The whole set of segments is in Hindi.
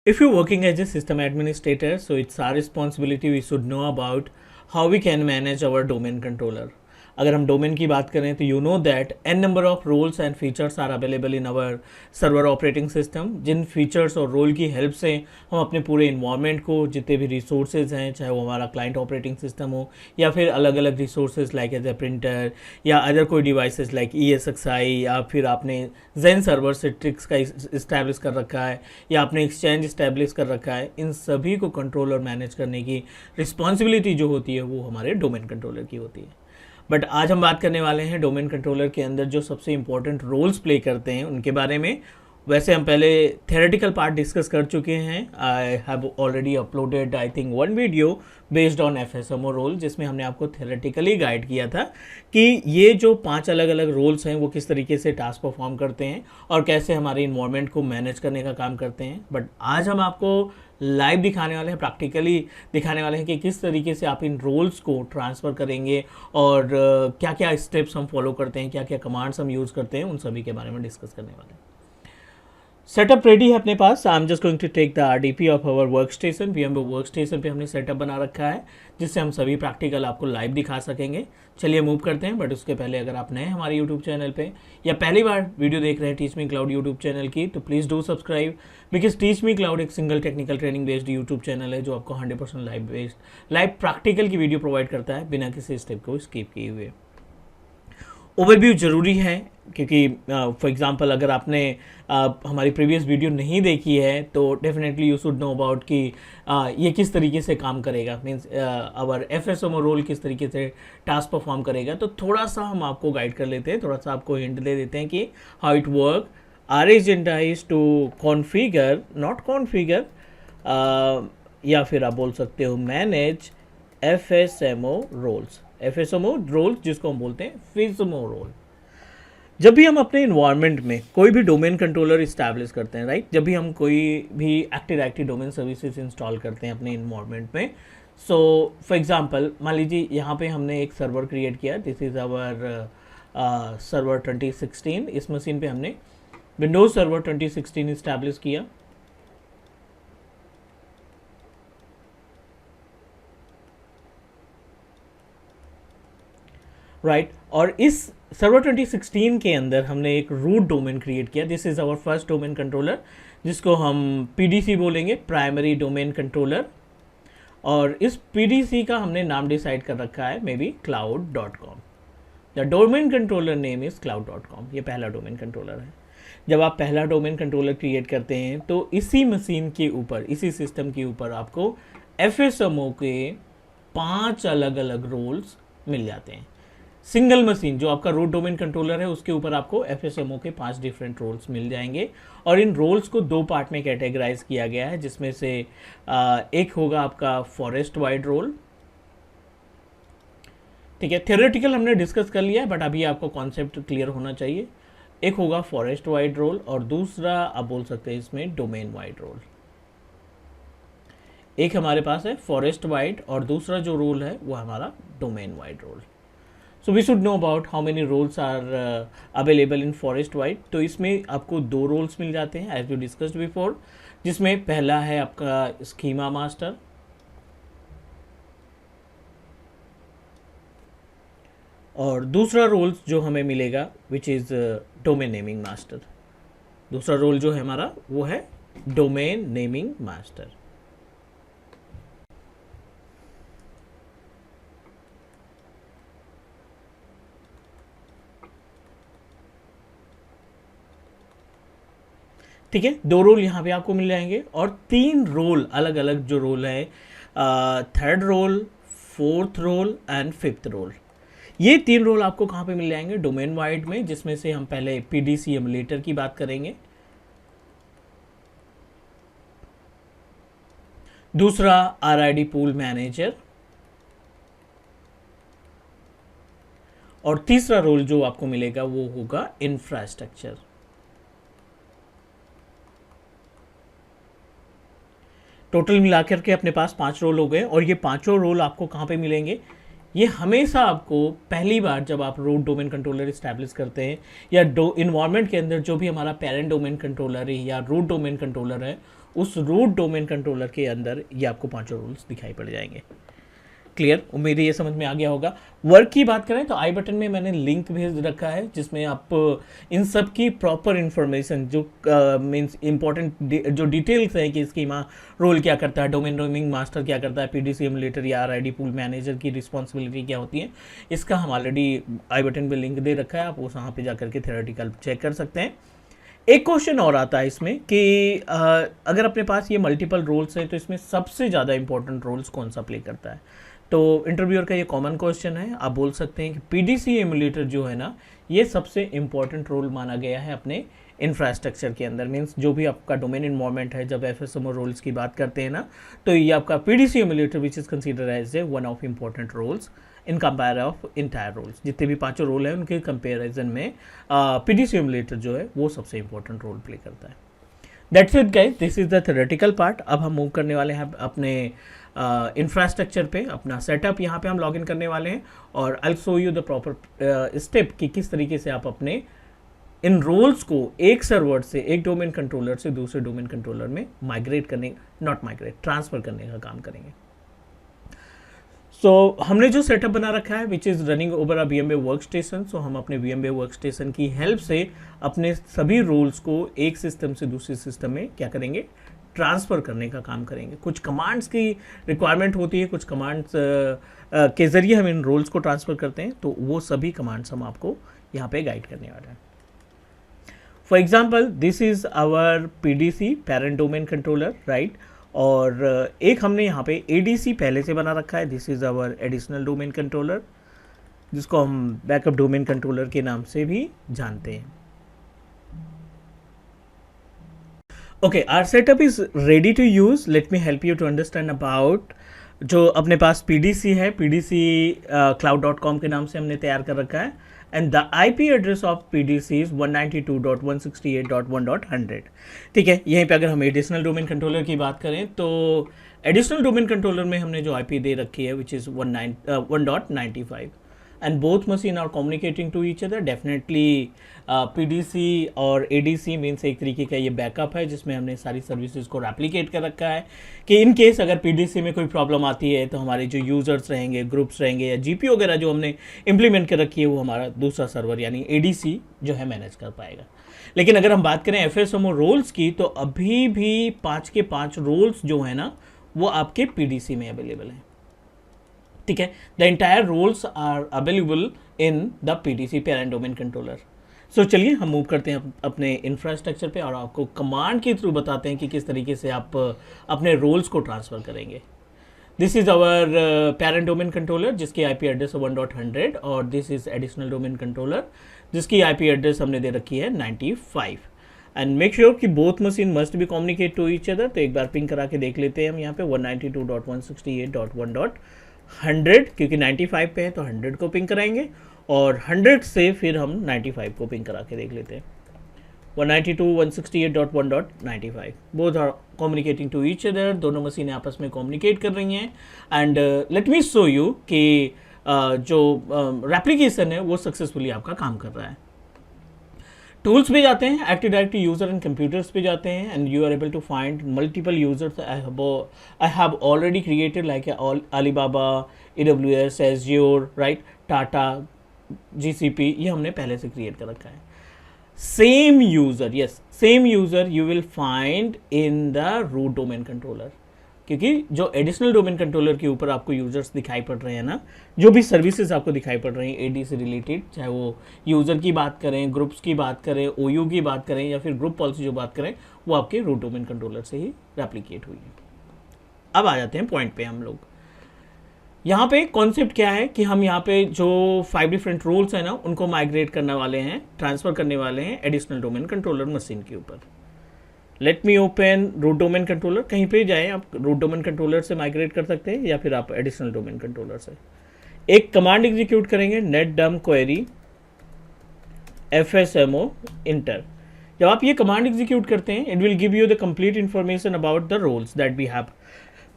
If you're working as a system administrator, so it's our responsibility, we should know about how we can manage our domain controller. अगर हम डोमेन की बात करें तो you know that an number of roles and features are available in our server operating system, जिन फीचर्स और रोल की हेल्प से हम अपने पूरे इन्वायरमेंट को, जितने भी रिसोर्सेज हैं, चाहे वो हमारा क्लाइंट ऑपरेटिंग सिस्टम हो या फिर अलग अलग resources like as a printer या अदर कोई डिवाइसेस लाइक ESXi, या फिर आपने जेन सर्वर से ट्रिक्स का इस्टेब्लिश कर रखा है या आपने एक्सचेंज इस्टेब्लिश कर रखा है, इन सभी को कंट्रोल और मैनेज करने की रिस्पॉन्सिबिलिटी जो होती है वो हमारे डोमेन कंट्रोलर की होती है। बट आज हम बात करने वाले हैं डोमेन कंट्रोलर के अंदर जो सबसे इंपॉर्टेंट रोल्स प्ले करते हैं उनके बारे में। वैसे हम पहले थेरेटिकल पार्ट डिस्कस कर चुके हैं। I have already uploaded I think one video based on FSMO role, जिसमें हमने आपको थेरेटिकली गाइड किया था कि ये जो 5 अलग अलग रोल्स हैं वो किस तरीके से टास्क परफॉर्म करते हैं और कैसे हमारे इन्वायरमेंट को मैनेज करने का काम करते हैं। बट आज हम आपको लाइव दिखाने वाले हैं, प्रैक्टिकली दिखाने वाले हैं कि किस तरीके से आप इन रोल्स को ट्रांसफ़र करेंगे और क्या क्या स्टेप्स हम फॉलो करते हैं, क्या क्या कमांड्स हम यूज़ करते हैं, उन सभी के बारे में डिस्कस करने वाले हैं। सेटअप रेडी है अपने पास। I am just going to take the RDP of our workstation. VMware workstation पर हमने सेटअप बना रखा है जिससे हम सभी प्रैक्टिकल आपको लाइव दिखा सकेंगे। चलिए मूव करते हैं। बट उसके पहले अगर आप नए हमारे यूट्यूब चैनल पे या पहली बार वीडियो देख रहे हैं teach me cloud YouTube channel की, तो please do subscribe, because teach me cloud एक single technical training based YouTube channel है जो आपको 100% लाइव प्रैक्टिकल की वीडियो प्रोवाइड करता है बिना किसी स्टेप को स्किप किए हुए। ओवरव्यू ज़रूरी है क्योंकि फॉर एग्जांपल अगर आपने हमारी प्रीवियस वीडियो नहीं देखी है तो definitely you should know about कि ये किस तरीके से काम करेगा, मीन्स आवर FSMO रोल किस तरीके से टास्क परफॉर्म करेगा। तो थोड़ा सा हम आपको गाइड कर लेते हैं, थोड़ा सा आपको हिंट दे देते हैं कि how it work. Our agenda is to configure, not configure, या फिर आप बोल सकते हो manage FSMO roles. FSMO roles जिसको हम बोलते हैं FSMO रोल। जब भी हम अपने इन्वायरमेंट में कोई भी डोमेन कंट्रोलर इस्टेब्लिश करते हैं, राइट, जब भी हम कोई भी एक्टिव डोमेन सर्विसेज इंस्टॉल करते हैं अपने इन्वायरमेंट में, सो फॉर एग्जांपल मान लीजिए यहाँ पे हमने एक सर्वर क्रिएट किया, दिस इज़ आवर सर्वर 2016। इस मशीन पे हमने विंडोज सर्वर 2016 इस्टेब्लिश किया। राइट, और इस सर्वर 2016 के अंदर हमने एक रूट डोमेन क्रिएट किया। This is our first domain controller जिसको हम PDC बोलेंगे, प्राइमरी डोमेन कंट्रोलर। और इस PDC का हमने नाम डिसाइड कर रखा है may be cloud.com। The domain controller name is cloud.com। ये पहला डोमेन कंट्रोलर है। जब आप पहला डोमेन कंट्रोलर क्रिएट करते हैं तो इसी मशीन के ऊपर, इसी सिस्टम के ऊपर आपको FSMO के 5 अलग अलग रोल्स मिल जाते हैं। सिंगल मशीन जो आपका रूट डोमेन कंट्रोलर है उसके ऊपर आपको FSMO के 5 डिफरेंट रोल्स मिल जाएंगे। और इन रोल्स को 2 पार्ट में कैटेगराइज किया गया है, जिसमें से एक होगा आपका फॉरेस्ट वाइड रोल। ठीक है, थियोरेटिकल हमने डिस्कस कर लिया है बट अभी आपको कॉन्सेप्ट क्लियर होना चाहिए। एक होगा फॉरेस्ट वाइड रोल और दूसरा आप बोल सकते हैं इसमें डोमेन वाइड रोल। एक हमारे पास है फॉरेस्ट वाइड और दूसरा जो रोल है वो हमारा domain wide role. So we should know about how many roles are available in forest wide. तो इसमें आपको 2 रोल्स मिल जाते हैं एज वी डिस्कस्ड बिफोर, जिसमें पहला है आपका स्कीमा मास्टर और दूसरा रोल जो हमें मिलेगा which is domain naming master. दूसरा रोल जो है हमारा वो है डोमेन नेमिंग मास्टर। ठीक है, 2 रोल यहाँ पे आपको मिल जाएंगे और 3 रोल अलग अलग जो रोल है, 3rd role, 4th role and 5th role. ये 3 रोल आपको कहाँ पे मिल जाएंगे? डोमेन वाइड में, जिसमें से हम पहले PDC एमुलेटर की बात करेंगे, दूसरा RID पूल मैनेजर और तीसरा रोल जो आपको मिलेगा वो होगा इंफ्रास्ट्रक्चर। टोटल मिलाकर के अपने पास 5 रोल हो गए और ये 5 रोल आपको कहाँ पे मिलेंगे? ये हमेशा आपको पहली बार जब आप रूट डोमेन कंट्रोलर इस्टेब्लिश करते हैं या इन्वायरमेंट के अंदर जो भी हमारा पेरेंट डोमेन कंट्रोलर है या रूट डोमेन कंट्रोलर है उस रूट डोमेन कंट्रोलर के अंदर ये आपको पांचों रूल्स दिखाई पड़ जाएंगे। क्लियर, उम्मीद है ये समझ में आ गया होगा। वर्क की बात करें तो आई बटन में मैंने लिंक भेज रखा है जिसमें आप इन सब की प्रॉपर इंफॉर्मेशन जो मींस इंपॉर्टेंट जो डिटेल्स है कि स्कीमा रोल क्या करता है, डोमेन नेमिंग मास्टर क्या करता है, पीडीसी एमुलेटर या आरआईडी पूल मैनेजर की रिस्पॉन्सिबिलिटी क्या होती है, इसका हम ऑलरेडी आई बटन पे लिंक दे रखा है, आप उस वहाँ पे जाकर के थ्योरेटिकल चेक कर सकते हैं। एक क्वेश्चन और आता है इसमें कि अगर अपने पास ये मल्टीपल रोल्स हैं तो इसमें सबसे ज़्यादा इंपॉर्टेंट रोल्स कौन सा प्ले करता है। तो इंटरव्यूअर का ये कॉमन क्वेश्चन है, आप बोल सकते हैं कि पीडीसी एमुलेटर जो है ना ये सबसे इंपॉर्टेंट रोल माना गया है अपने इंफ्रास्ट्रक्चर के अंदर। मीन्स जो भी आपका डोमेन इन्वायरमेंट है, जब एफएसएमओ रोल्स की बात करते हैं ना तो ये आपका PDC emulator which is consider as a one of important roles in compare of entire roles. जितने भी पांचों रोल हैं उनके कंपेरिजन में पीडीसी एमुलेटर जो है वो सबसे इंपॉर्टेंट रोल प्ले करता है। That's it guys, this is the theoretical part. अब हम मूव करने वाले हैं अपने इंफ्रास्ट्रक्चर पे, अपना सेटअप यहाँ पे हम लॉगिन करने वाले हैं और I show you the proper step कि किस तरीके से आप अपने इन रोल्स को एक सर्वर से, एक डोमेन कंट्रोलर से दूसरे डोमेन कंट्रोलर में माइग्रेट करने, नॉट माइग्रेट, ट्रांसफर करने का काम करेंगे। सो हमने जो सेटअप बना रखा है which is running over a VMware workstation. So हम अपने VMware वर्क स्टेशन की हेल्प से अपने सभी रोल्स को एक सिस्टम से दूसरे सिस्टम में क्या करेंगे, ट्रांसफ़र करने का काम करेंगे। कुछ कमांड्स की रिक्वायरमेंट होती है, कुछ कमांड्स के ज़रिए हम इन रोल्स को ट्रांसफ़र करते हैं, तो वो सभी कमांड्स हम आपको यहाँ पे गाइड करने वाले हैं। For example this is our PDC parent domain controller, right. और एक हमने यहाँ पे ADC पहले से बना रखा है, this is our additional domain controller जिसको हम बैकअप डोमेन कंट्रोलर के नाम से भी जानते हैं। Okay, our setup is ready to use. Let me help you to understand about जो अपने पास PDC है, PDC cloud.com के नाम से हमने तैयार कर रखा है and the IP address of PDC is 192.168.1.100। ठीक है, यहीं पे अगर हम एडिशनल डोमेन कंट्रोलर की बात करें तो एडिशनल डोमेन कंट्रोलर में हमने जो IP दे रखी है which is 1.95 and both machine are communicating to each other. Definitely PDC और ADC मीन्स एक तरीके का ये बैकअप है जिसमें हमने सारी सर्विसेज को रेप्लिकेट कर रखा है कि इन केस अगर PDC में कोई प्रॉब्लम आती है तो हमारे जो यूजर्स रहेंगे, ग्रुप्स रहेंगे या GPU वगैरह जो हमने इम्प्लीमेंट कर रखी है वो हमारा दूसरा सर्वर यानी ADC जो है मैनेज कर पाएगा। लेकिन अगर हम बात करें FSMO रोल्स की तो अभी भी 5 के 5 रोल्स जो है ना वो आपके PDC में अवेलेबल हैं। ठीक है, the entire roles are available in the PDC parent domain controller. So चलिए हम मूव करते हैं अपने इंफ्रास्ट्रक्चर पे और आपको कमांड के थ्रू बताते हैं कि किस तरीके से आप अपने रोल्स को ट्रांसफ़र करेंगे। This is our parent domain controller जिसकी IP एड्रेस है 1.100 और this is additional domain controller जिसकी IP एड्रेस हमने दे रखी है 95 एंड मेक श्योर कि both machine must be communicate to each other. तो एक बार पिंग करा के देख लेते हैं हम यहाँ पे 192.168.1.100 क्योंकि 95 पे है तो 100 को पिंग कराएंगे और 100 से फिर हम 95 को पिंग करा के देख लेते हैं। 192.168.1.95 both are communicating to each other, दोनों मशीनें आपस में कम्युनिकेट कर रही हैं and let me show you कि जो रेप्लिकेशन है वो सक्सेसफुली आपका काम कर रहा है। टूल्स पे जाते हैं, active directory user and computers पे जाते हैं and you are able to find multiple users I have already created like Alibaba, AWS, Azure, right, Tata, GCP, ये हमने पहले से क्रिएट कर रखा है। Same user, yes same user you will find in the root domain controller क्योंकि जो एडिशनल डोमेन कंट्रोलर के ऊपर आपको यूजर्स दिखाई पड़ रहे हैं ना, जो भी सर्विसेज आपको दिखाई पड़ रही हैं AD से रिलेटेड, चाहे वो यूज़र की बात करें, ग्रुप्स की बात करें, OU की बात करें या फिर ग्रुप पॉलिसी जो बात करें, वो आपके रूट डोमेन कंट्रोलर से ही रेप्लिकेट हुई है। अब आ जाते हैं पॉइंट पे हम लोग। यहाँ पे कॉन्सेप्ट क्या है कि हम यहाँ पे जो 5 डिफरेंट रोल्स हैं ना उनको माइग्रेट करने वाले हैं, ट्रांसफ़र करने वाले हैं एडिशनल डोमेन कंट्रोलर मशीन के ऊपर। Let me open root domain controller, कहीं पे जाएं आप रूट डोमेन कंट्रोलर से माइग्रेट कर सकते हैं या फिर आप एडिशनल डोमेन कंट्रोलर से एक कमांड एग्जीक्यूट करेंगे, netdom query FSMO enter. जब आप ये कमांड एग्जीक्यूट करते हैं it will give you the complete information about the roles that we have.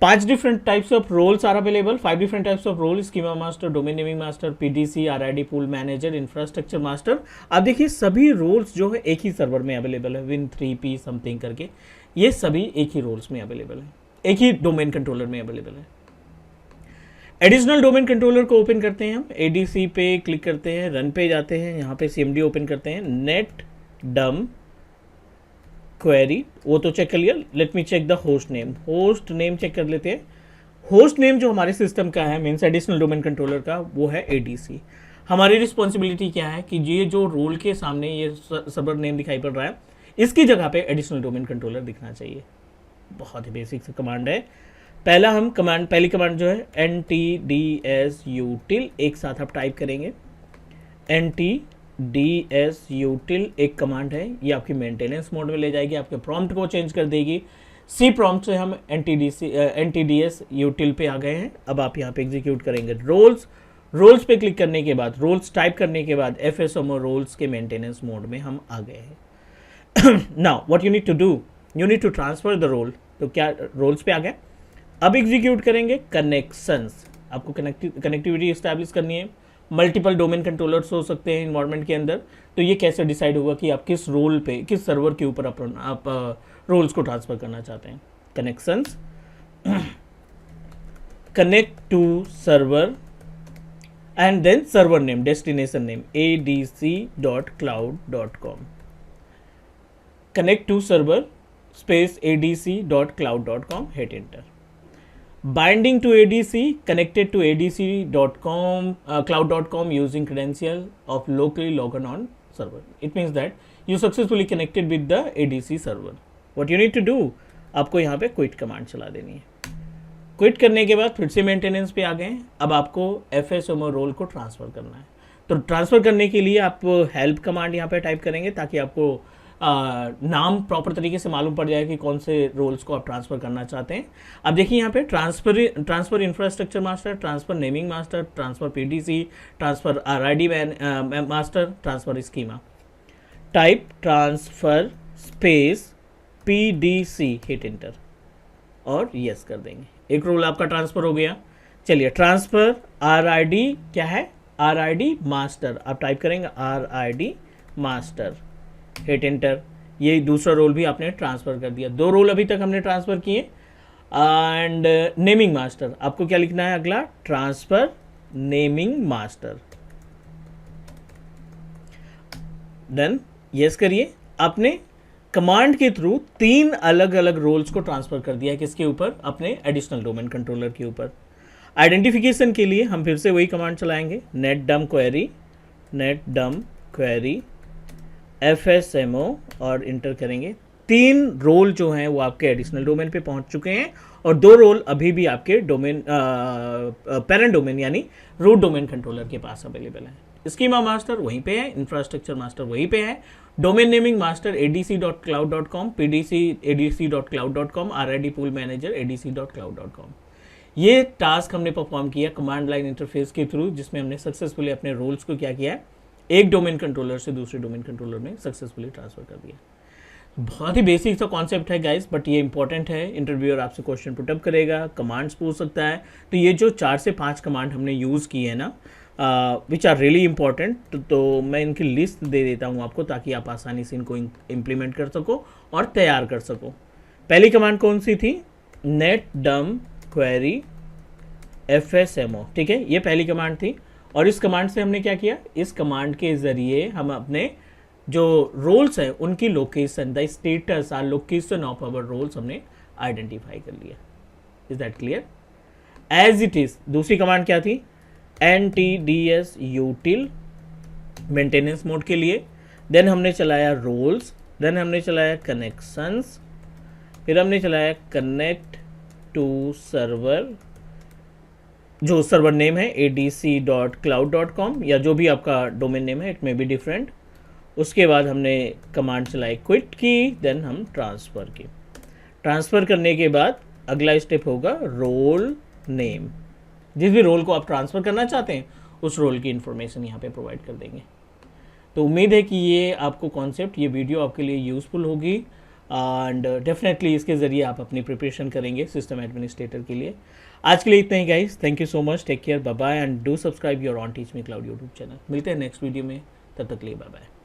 5 different types of roles are available, 5 different types of role, schema master, domain naming master, PDC, RID pool manager, infrastructure master. आप देखिए सभी रोल्स जो है एक ही सर्वर में अवेलेबल है, Win3P समथिंग करके ये सभी एक ही रोल्स में अवेलेबल है, एक ही डोमेन कंट्रोलर में अवेलेबल है। एडिशनल डोमेन कंट्रोलर को ओपन करते हैं हम, एडीसी पे क्लिक करते हैं, रन पे जाते हैं, यहाँ पे सीएमडी ओपन करते हैं, नेट डम क्वेरी, वो तो चेक कर लिया। Let me check the host name, host name check कर लेते हैं। होस्ट नेम जो हमारे सिस्टम का है, मीन्स एडिशनल डोमेन कंट्रोलर का, वो है एडीसी। हमारी रिस्पॉन्सिबिलिटी क्या है कि ये जो रोल के सामने ये सर्वर नेम दिखाई पड़ रहा है, इसकी जगह पे एडिशनल डोमेन कंट्रोलर दिखना चाहिए। बहुत ही बेसिक सा कमांड है। पहली कमांड जो है ntdsutil, एक साथ आप टाइप करेंगे। ntdsutil एक कमांड है, ये आपकी मेंटेनेंस मोड में ले जाएगी, आपके प्रॉम्प्ट को चेंज कर देगी। सी प्रॉम्प्ट से हम ntdsutil पे आ गए हैं। अब आप यहाँ पे एग्जीक्यूट करेंगे रोल्स पे क्लिक करने के बाद, रोल्स टाइप करने के बाद FSMO रोल्स के मेंटेनेंस मोड में हम आ गए हैं। Now what you need to do, you need to transfer the role. तो क्या रोल्स पे आ गए, अब एग्जीक्यूट करेंगे कनेक्शंस। आपको कनेक्टिविटी इस्टेब्लिश करनी है। मल्टीपल डोमेन कंट्रोलर्स हो सकते हैं इन्वायरमेंट के अंदर, तो ये कैसे डिसाइड होगा कि आप किस रोल पे, किस सर्वर के ऊपर आप रोल्स को ट्रांसफर करना चाहते हैं। Connections, connect to server and then server name, destination name adc.cloud.com, connect to server space adc.cloud.com, hit enter. Binding to ADC, connected to adc.com cloud.com using credential of locally logged on server. It means that you successfully connected with the ADC server. What you need to do, आपको यहाँ पे quit कमांड चला देनी है। क्विट करने के बाद फिर से मेंटेनेंस पे आ गए। अब आपको FSMO रोल को ट्रांसफ़र करना है। तो ट्रांसफ़र करने के लिए आप हेल्प कमांड यहाँ पे टाइप करेंगे, ताकि आपको नाम प्रॉपर तरीके से मालूम पड़ जाए कि कौन से रोल्स को आप ट्रांसफ़र करना चाहते हैं। अब देखिए यहाँ पे transfer infrastructure master, transfer naming master, transfer PDC, transfer RID master, transfer schema. Type transfer space PDC, hit inter और यस कर देंगे। एक रोल आपका ट्रांसफ़र हो गया। चलिए ट्रांसफ़र RID क्या है, RID मास्टर, आप टाइप करेंगे RID मास्टर, हिट एंटर। ये दूसरा रोल भी आपने ट्रांसफ़र कर दिया। 2 रोल अभी तक हमने ट्रांसफ़र किए। एंड नेमिंग मास्टर, आपको क्या लिखना है अगला, transfer naming master, then yes करिए। आपने कमांड के थ्रू 3 अलग अलग रोल्स को ट्रांसफ़र कर दिया है, किसके ऊपर, अपने एडिशनल डोमेन कंट्रोलर के ऊपर। आइडेंटिफिकेशन के लिए हम फिर से वही कमांड चलाएंगे, नेट डम क्वेरी FSMO और इंटर करेंगे। 3 रोल जो हैं वो आपके एडिशनल डोमेन पे पहुंच चुके हैं और 2 रोल अभी भी आपके डोमेन पेरेंट डोमेन यानी रूट डोमेन कंट्रोलर के पास अवेलेबल है। स्कीमा मास्टर वहीं पे है, इंफ्रास्ट्रक्चर मास्टर वहीं पे है, domain naming master adc.cloud.com, PDC adc.cloud.com, RID pool manager adc.cloud.com। ये टास्क हमने परफॉर्म किया कमांड लाइन इंटरफेस के थ्रू, जिसमें हमने सक्सेसफुली अपने रोल्स को क्या किया है, एक डोमेन कंट्रोलर से दूसरे डोमेन कंट्रोलर में सक्सेसफुली ट्रांसफर कर दिया। बहुत ही बेसिक सा कॉन्सेप्ट है गाइस, बट ये इंपॉर्टेंट है। इंटरव्यूअर आपसे क्वेश्चन पुटअप करेगा, कमांड्स पूछ सकता है। तो ये जो 4 से 5 कमांड हमने यूज़ की है ना, विच आर रियली इंपॉर्टेंट, तो मैं इनकी लिस्ट दे देता हूँ आपको, ताकि आप आसानी से इनको इम्प्लीमेंट कर सको और तैयार कर सको। पहली कमांड कौन सी थी, नेट डम क्वेरी FSMO, ठीक है, ये पहली कमांड थी। और इस कमांड से हमने क्या किया, इस कमांड के ज़रिए हम अपने जो रोल्स हैं उनकी location, the status are location of our roles हमने आइडेंटिफाई कर लिया। Is that clear? As it is दूसरी कमांड क्या थी, ntdsutil मेंटेनेंस मोड के लिए। देन हमने चलाया रोल्स, देन हमने चलाया कनेक्शंस, फिर हमने चलाया कनेक्ट टू सर्वर, जो सर्वर नेम है adc.cloud.com या जो भी आपका डोमेन नेम है, इट मे बी डिफरेंट। उसके बाद हमने कमांड चलाई क्विट की, देन हम ट्रांसफ़र की। ट्रांसफ़र करने के बाद अगला स्टेप होगा रोल नेम। जिस भी रोल को आप ट्रांसफ़र करना चाहते हैं उस रोल की इन्फॉर्मेशन यहाँ पे प्रोवाइड कर देंगे। तो उम्मीद है कि ये आपको कॉन्सेप्ट, ये वीडियो आपके लिए यूज़फुल होगी एंड डेफिनेटली इसके ज़रिए आप अपनी प्रिपरेशन करेंगे सिस्टम एडमिनिस्ट्रेटर के लिए। आज के लिए इतना ही guys, thank you so much, take care, bye bye and do subscribe your on teach me cloud YouTube channel. मिलते हैं नेक्स्ट वीडियो में, तब तक के लिए बाय बाय।